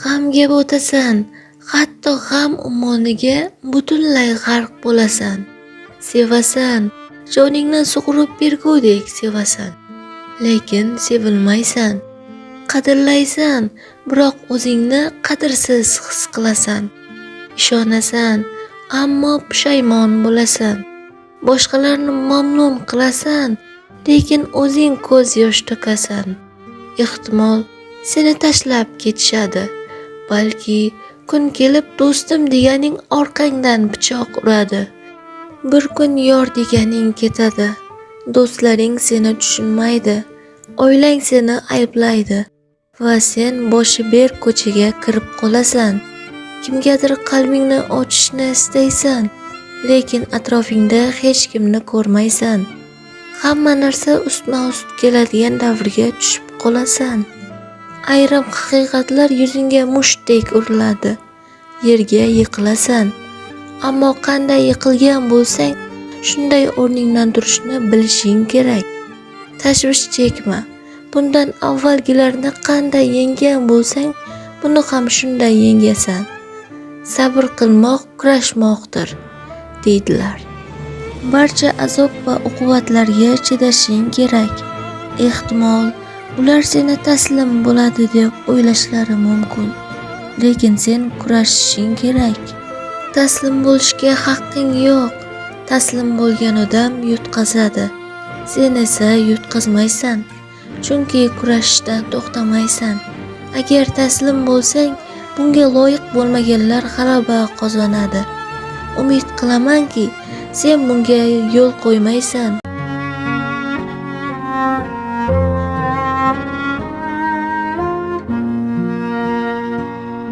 G'amga botasan, hatto g'am ummoniga butunlay g'arq bo'lasan. Sevasan, joningni sug'urib bergudek sevasan. Lekin sevilmaysan. Qadrlaysan, biroq o'zingni qadrsiz his qilasan. Ishonasan, ammo pushaymon bo'lasan. Boshqalarni mamnun qilasan, lekin o'zing ko'z yosh to'kasan. Ehtimol seni tashlab ketishadi. Balki kun kelib do'stim deganing orqangdan pichoq uradi. Bir kun yor deganing ketadi. Do'stlaring seni tushunmaydi. Oilang seni ayblaydi va sen boshi ber ko'chaga kirib qolasan. Kimgadir qalbingni ochishni istaysan, lekin atrofingda hech kimni ko'rmaysan. Hamma narsa ustma-ust keladigan davrga tushib qolasan. Ayrim haqiqatlar yuzingga mushtdek uriladi. Yerga yiqilasan. Ammo qanday yiqilgan bo'lsang, shunday o'rningdan turishni bilishing kerak. Tashvish chekma. Bundan avvalgilarni qanday yenggan bo'lsang, buni ham shunday yengasan. Sabr qilmoq kurashmoqdir, deydilar. Barcha azob va uqubatlarga chidashing kerak. Ehtimol ular seni taslim bo'ladi deb o'ylashlari mumkin. Lekin sen kurashishing kerak. Taslim bo'lishga haqqing yo'q. Taslim bo'lgan odam yutqazadi. Sen esa yutqazmaysan. Chunki kurashishdan to'xtamaysan. Agar taslim bo'lsang, bunga loyiq bo'lmaganlar g'alaba qozonadi. Umid qilamanki, sen bunga yo'l qo'ymaysan.